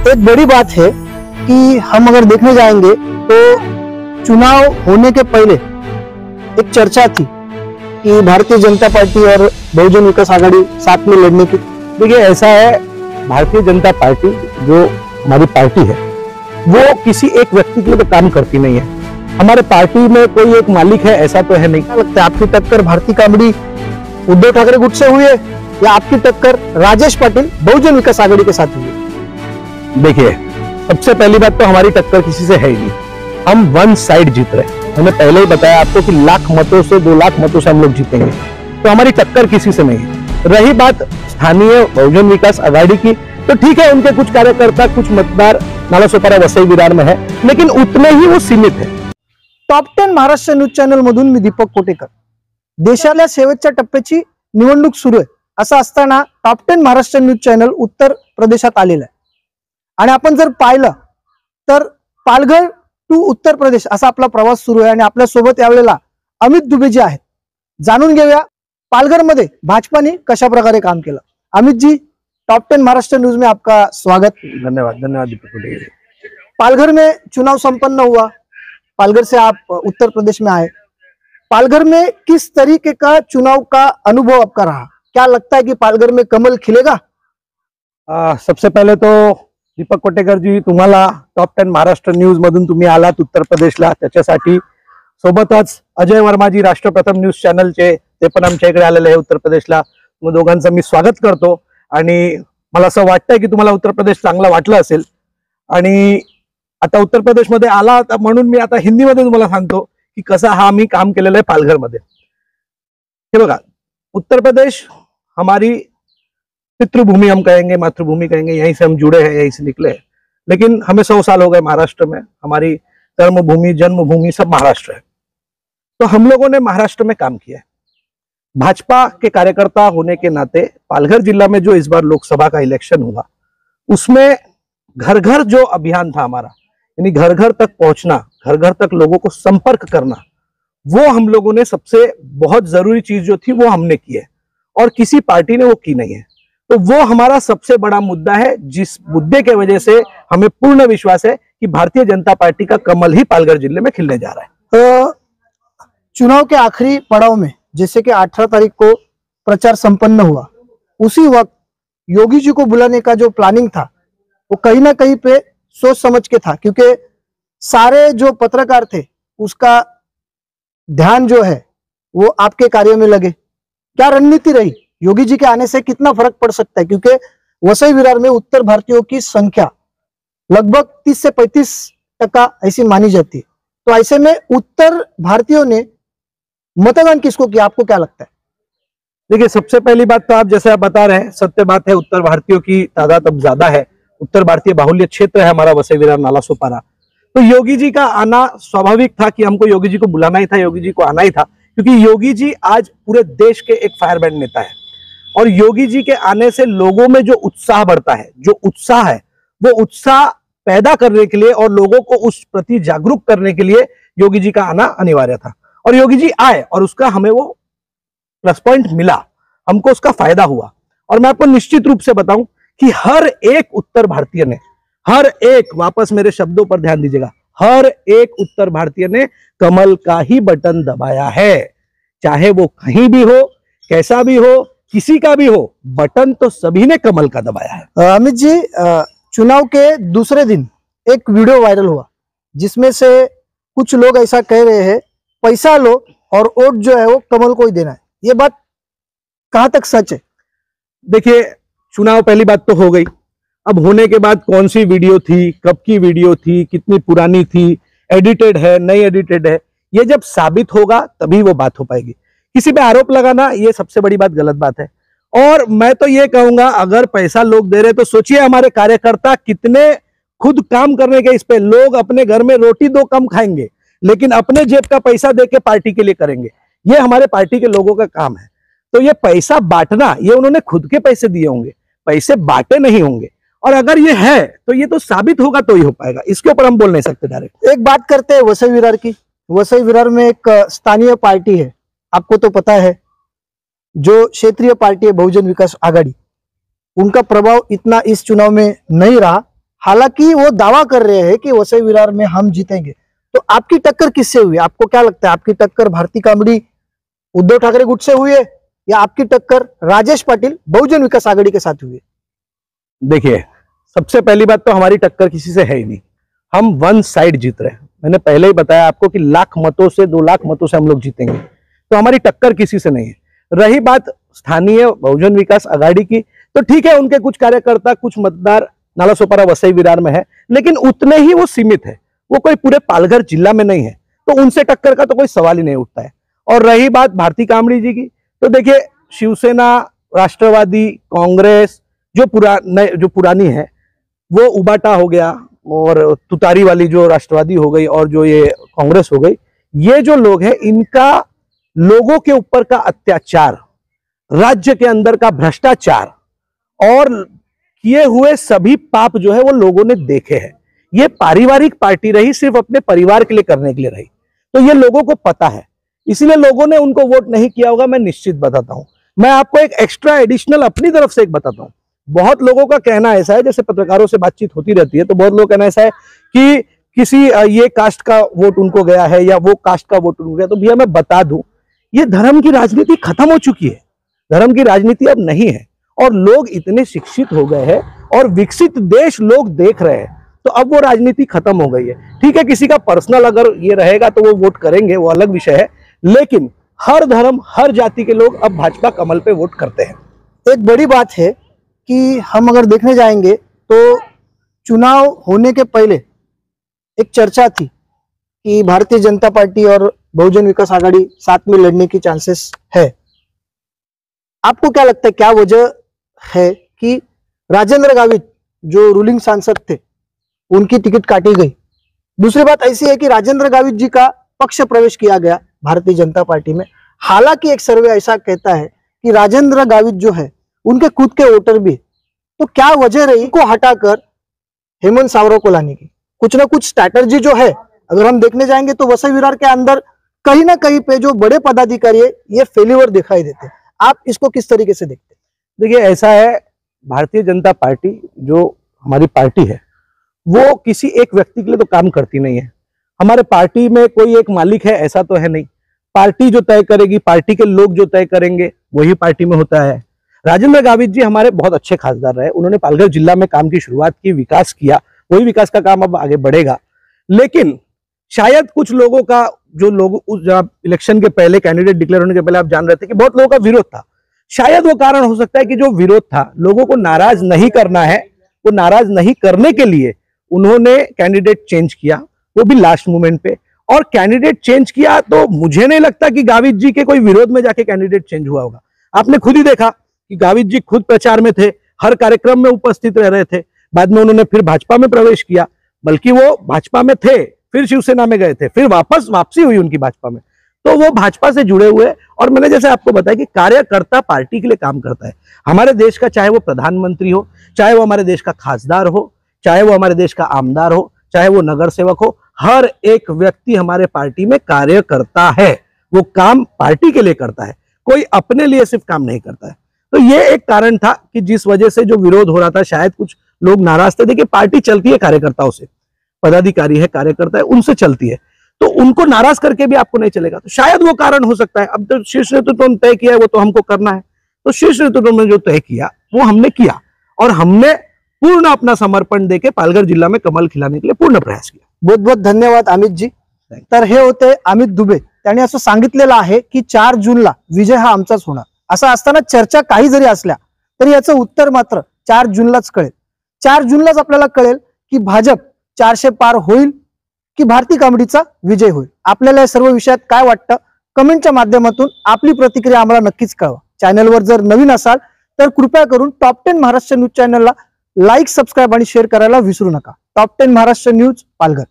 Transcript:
एक बड़ी बात है कि हम अगर देखने जाएंगे तो चुनाव होने के पहले एक चर्चा थी कि भारतीय जनता पार्टी और बहुजन विकास आघाड़ी साथ में लड़ने की। देखिए, ऐसा है, भारतीय जनता पार्टी जो हमारी पार्टी है वो किसी एक व्यक्ति के लिए तो काम करती नहीं है। हमारे पार्टी में कोई एक मालिक है ऐसा तो है नहीं। क्या लगता है आपकी टक्कर भारती कामड़ी उद्धव ठाकरे गुट से हुई है या आपकी टक्कर राजेश पाटिल बहुजन विकास आघाड़ी के साथ हुई है? देखिए, सबसे पहली बात तो हमारी टक्कर किसी से है ही नहीं। हम वन साइड जीत रहे हैं। मैंने पहले ही बताया आपको कि लाख मतों से 2 लाख मतों से हम लोग जीतेंगे, तो हमारी टक्कर किसी से नहीं है। रही बात स्थानीय बहुजन विकास आघाड़ी की, तो ठीक है, उनके कुछ कार्यकर्ता कुछ मतदार नालासोपारा वसई विरार में है, लेकिन उतने ही वो सीमित है। टॉप 10 महाराष्ट्र न्यूज चॅनल मधून मी दीपक कोटेकर। देशाला शेवटच्या टप्प्याची निवडणूक सुरू आहे, असं असताना टॉप 10 महाराष्ट्र न्यूज चॅनल उत्तर प्रदेशात आलेलं आहे आणि आपण जर पाहिलं तर पालघर टू उत्तर प्रदेश असा आपला प्रवास सुरू आहे आणि आपल्या सोबत यावेळेला अमित दुबे जी आहेत। जाणून घेऊया पालघर मध्ये भाजपाने कशा प्रकारे काम केलं। अमित जी, टॉप 10 महाराष्ट्र न्यूज में आपका स्वागत। धन्यवाद दीपक कोटेकर। पालघर में चुनाव संपन्न हुआ, पालघर से आप उत्तर प्रदेश में आए। पालघर में किस तरीके का चुनाव का अनुभव आपका रहा? क्या लगता है कि पालघर में कमल खिलेगा? सबसे पहले तो दीपक कोटेकर जी, तुम्हाला टॉप 10 महाराष्ट्र न्यूज मधून तुम्ही आलात उत्तर प्रदेशला, त्याच्यासाठी सोबतच अजय वर्मा जी राष्ट्रप्रथम न्यूज चॅनलचे, ते पण आमच्या इकडे आलेले आहे उत्तर प्रदेशला। मग दोघांचं मी स्वागत करतो आणि मला असं वाटतंय की तुम्हाला उत्तर प्रदेश चांगला वाटलं असेल। आणि आता उत्तर प्रदेश मध्ये आला म्हणून मी आता हिंदी मध्ये तुम्हाला सांगतो कि कसा हा मी काम केलेलं आहे पालघर मध्ये। हे बघा, उत्तर प्रदेश हमारी पितृभूमि हम कहेंगे, मातृभूमि कहेंगे, यहीं से हम जुड़े हैं, यहीं से निकले हैं। लेकिन हमें 100 साल हो गए महाराष्ट्र में। हमारी कर्मभूमि जन्मभूमि सब महाराष्ट्र है, तो हम लोगों ने महाराष्ट्र में काम किया है। भाजपा के कार्यकर्ता होने के नाते पालघर जिला में जो इस बार लोकसभा का इलेक्शन हुआ, उसमें घर घर जो अभियान था हमारा, यानी घर घर तक पहुंचना, घर घर तक लोगों को संपर्क करना, वो हम लोगों ने सबसे बहुत जरूरी चीज जो थी वो हमने की है और किसी पार्टी ने वो की नहीं है। तो वो हमारा सबसे बड़ा मुद्दा है, जिस मुद्दे के वजह से हमें पूर्ण विश्वास है कि भारतीय जनता पार्टी का कमल ही पालघर जिले में खिलने जा रहा है। तो चुनाव के आखिरी पड़ाव में जैसे कि 18 तारीख को प्रचार संपन्न हुआ, उसी वक्त योगी जी को बुलाने का जो प्लानिंग था वो कहीं ना कहीं पे सोच समझ के था, क्योंकि सारे जो पत्रकार थे उसका ध्यान जो है वो आपके कार्य में लगे। क्या रणनीति रही? योगी जी के आने से कितना फर्क पड़ सकता है? क्योंकि वसई विरार में उत्तर भारतीयों की संख्या लगभग 30 से 35% ऐसी मानी जाती है, तो ऐसे में उत्तर भारतीयों ने मतदान किसको किया, आपको क्या लगता है? देखिए, सबसे पहली बात तो आप जैसे आप बता रहे हैं, सत्य बात है, उत्तर भारतीयों की तादाद अब ज्यादा है। उत्तर भारतीय बाहुल्य क्षेत्र है हमारा वसई विरार नालासोपारा। तो योगी जी का आना स्वाभाविक था कि हमको योगी जी को बुलाना ही था, योगी जी को आना ही था, क्योंकि योगी जी आज पूरे देश के एक फायरब्रांड नेता है और योगी जी के आने से लोगों में जो उत्साह बढ़ता है, जो उत्साह है, वो उत्साह पैदा करने के लिए और लोगों को उस प्रति जागरूक करने के लिए योगी जी का आना अनिवार्य था। और योगी जी आए और उसका हमें वो प्लस पॉइंट मिला, हमको उसका फायदा हुआ। और मैं आपको निश्चित रूप से बताऊं कि हर एक उत्तर भारतीय ने, हर एक, वापस मेरे शब्दों पर ध्यान दीजिएगा, हर एक उत्तर भारतीय ने कमल का ही बटन दबाया है। चाहे वो कहीं भी हो, कैसा भी हो, किसी का भी हो, बटन तो सभी ने कमल का दबाया है। अमित जी, चुनाव के दूसरे दिन एक वीडियो वायरल हुआ जिसमें से कुछ लोग ऐसा कह रहे हैं पैसा लो और वोट जो है वो कमल को ही देना है। ये बात कहां तक सच है? देखिए, चुनाव पहली बात तो हो गई, अब होने के बाद कौन सी वीडियो थी, कब की वीडियो थी, कितनी पुरानी थी, एडिटेड है नहीं एडिटेड है, ये जब साबित होगा तभी वो बात हो पाएगी। किसी पे आरोप लगाना ये सबसे बड़ी बात गलत बात है। और मैं तो ये कहूंगा, अगर पैसा लोग दे रहे तो सोचिए हमारे कार्यकर्ता कितने खुद काम करने के, इस पे लोग अपने घर में रोटी 2 कम खाएंगे लेकिन अपने जेब का पैसा देके पार्टी के लिए करेंगे। ये हमारे पार्टी के लोगों का काम है। तो ये पैसा बांटना, ये उन्होंने खुद के पैसे दिए होंगे, पैसे बांटे नहीं होंगे। और अगर ये है तो ये तो साबित होगा तो ही हो पाएगा, इसके ऊपर हम बोल नहीं सकते डायरेक्ट। एक बात करते हैं वसई विरार की। वसई विरार में एक स्थानीय पार्टी है, आपको तो पता है, जो क्षेत्रीय पार्टी है बहुजन विकास आघाड़ी, उनका प्रभाव इतना इस चुनाव में नहीं रहा, हालांकि वो दावा कर रहे हैं कि वसई विरार में हम जीतेंगे। तो आपकी टक्कर किससे हुई? आपको क्या लगता है, आपकी टक्कर भारती कामड़ी उद्धव ठाकरे गुट से हुई है या आपकी टक्कर राजेश पाटिल बहुजन विकास आघाड़ी के साथ हुई है? देखिए, सबसे पहली बात तो हमारी टक्कर किसी से है ही नहीं। हम वन साइड जीत रहे हैं। मैंने पहले ही बताया आपको कि 1,00,000 मतों से 2,00,000 मतों से हम लोग जीतेंगे। तो हमारी टक्कर किसी से नहीं है। रही बात स्थानीय बहुजन विकास आघाड़ी की, तो ठीक है, उनके कुछ कार्यकर्ता, कुछ मतदार नालासोपारा वसई विरार में है, लेकिन उतने ही वो सीमित है, वो कोई पूरे पालघर जिला में नहीं है। तो उनसे टक्कर का तो कोई सवाल ही नहीं उठता है। और रही बात भारती कामड़ी जी की, तो देखिए, शिवसेना, राष्ट्रवादी कांग्रेस जो पुरानी है वो उबाटा हो गया, और तुतारी वाली जो राष्ट्रवादी हो गई, और जो ये कांग्रेस हो गई, ये जो लोग हैं, इनका लोगों के ऊपर का अत्याचार, राज्य के अंदर का भ्रष्टाचार और किए हुए सभी पाप जो है वो लोगों ने देखे हैं। ये पारिवारिक पार्टी रही, सिर्फ अपने परिवार के लिए करने के लिए रही। तो ये लोगों को पता है, इसीलिए लोगों ने उनको वोट नहीं किया होगा। मैं निश्चित बताता हूं। मैं आपको एक एक्स्ट्रा एडिशनल अपनी तरफ से एक बताता हूं। बहुत लोगों का कहना ऐसा है, जैसे पत्रकारों से बातचीत होती रहती है, तो बहुत लोग कहना ऐसा है कि किसी ये कास्ट का वोट उनको गया है या वो कास्ट का वोट उनको गया। तो भैया मैं बता दूं, ये धर्म की राजनीति खत्म हो चुकी है। धर्म की राजनीति अब नहीं है, और लोग इतने शिक्षित हो गए हैं और विकसित देश लोग देख रहे हैं, तो अब वो राजनीति खत्म हो गई है। ठीक है, किसी का पर्सनल अगर ये रहेगा तो वो वोट करेंगे, वो अलग विषय है, लेकिन हर धर्म, हर जाति के लोग अब भाजपा कमल पे वोट करते हैं। एक बड़ी बात है कि हम अगर देखने जाएंगे तो चुनाव होने के पहले एक चर्चा थी कि भारतीय जनता पार्टी और बहुजन विकास आघाड़ी साथ में लड़ने की चांसेस है। आपको क्या लगता है, क्या वजह है कि राजेंद्र गावित जो रूलिंग सांसद थे उनकी टिकट काटी गई? दूसरी बात ऐसी है कि राजेंद्र गावित जी का पक्ष प्रवेश किया गया भारतीय जनता पार्टी में। हालांकि एक सर्वे ऐसा कहता है कि राजेंद्र गावित जो है उनके खुद के वोटर भी, तो क्या वजह रही को हटाकर हेमंत सावरा को लाने की? कुछ ना कुछ स्ट्रैटेजी जो है, अगर हम देखने जाएंगे तो वसई विरार के अंदर कहीं ना कहीं पे जो बड़े पदाधिकारी है ये फेल्यूर दिखाई देते हैं। आप इसको किस तरीके से देखते हैं? देखिए, ऐसा है, भारतीय जनता पार्टी जो हमारी पार्टी है वो किसी एक व्यक्ति के लिए तो काम करती नहीं है। हमारे पार्टी में कोई एक मालिक है ऐसा तो है नहीं। पार्टी जो तय करेगी, पार्टी के लोग जो तय करेंगे, वही पार्टी में होता है। राजेंद्र गावित जी हमारे बहुत अच्छे खासदार रहे। उन्होंने पालघर जिला में काम की शुरुआत की, विकास किया, वही विकास का काम अब आगे बढ़ेगा। लेकिन शायद कुछ लोगों का, जो लोग उस इलेक्शन के पहले, कैंडिडेट डिक्लेयर होने के पहले आप जान रहे थे कि बहुत लोगों का विरोध था, शायद वो कारण हो सकता है कि जो विरोध था, लोगों को नाराज नहीं करना है, वो नाराज नहीं करने के लिए उन्होंने कैंडिडेट चेंज किया, वो भी लास्ट मोमेंट पे। और कैंडिडेट चेंज किया तो मुझे नहीं लगता कि गावित जी के कोई विरोध में जाके कैंडिडेट चेंज हुआ होगा। आपने खुद ही देखा कि गावित जी खुद प्रचार में थे, हर कार्यक्रम में उपस्थित रह रहे थे। बाद में उन्होंने फिर भाजपा में प्रवेश किया, बल्कि वो भाजपा में थे, फिर शिवसेना में गए थे, फिर वापसी हुई उनकी भाजपा में। तो वो भाजपा से जुड़े हुए, और मैंने जैसे आपको बताया कि कार्यकर्ता पार्टी के लिए काम करता है। हमारे देश का, चाहे वो प्रधानमंत्री हो, चाहे वो हमारे देश का खासदार हो, चाहे वो हमारे देश का आमदार हो, चाहे वो नगर सेवक हो, हर एक व्यक्ति हमारे पार्टी में कार्य करता है। वो काम पार्टी के लिए करता है, कोई अपने लिए सिर्फ काम नहीं करता है। तो ये एक कारण था कि जिस वजह से जो विरोध हो रहा था, शायद कुछ लोग नाराज थे। देखिए, पार्टी चलती है कार्यकर्ताओं से, पदाधिकारी है, कार्यकर्ता है, उनसे चलती है, तो उनको नाराज करके भी आपको नहीं चलेगा। तो शायद वो कारण हो सकता है। अब तो शीर्ष नेतृत्व ने तय किया है, वो तो हमको करना है। तो शीर्ष नेतृत्व ने जो तय किया वो हमने किया, और हमने पूर्ण अपना समर्पण देके पालघर जिल्हा में कमल खिलाने के लिए पूर्ण प्रयास किया। बहुत बहुत धन्यवाद अमित जी। तर हे होते अमित दुबे। त्यांनी असं सांगितलेलं आहे की 4 जूनला विजय हा आमचाच होणार। असं असताना चर्चा काही जरी असल्या तरी याचं उत्तर मात्र 4 जूनलाच कळेल। 4 जूनलाच आपल्याला कळेल की भाजप 400 पार होईल की भारती कामडीचा विजय होईल। आपल्याला या सर्व विषयात काय वाटतं, कमेंटच्या माध्यमातून आपली प्रतिक्रिया आम्हाला नक्कीच कळवा। चॅनलवर जर नवीन असाल तर कृपया करून टॉप 10 महाराष्ट्र न्यूज चॅनलला लाईक, सबस्क्राइब आणि शेअर करायला विसरू नका। Top 10 Maharashtra news, Palghar.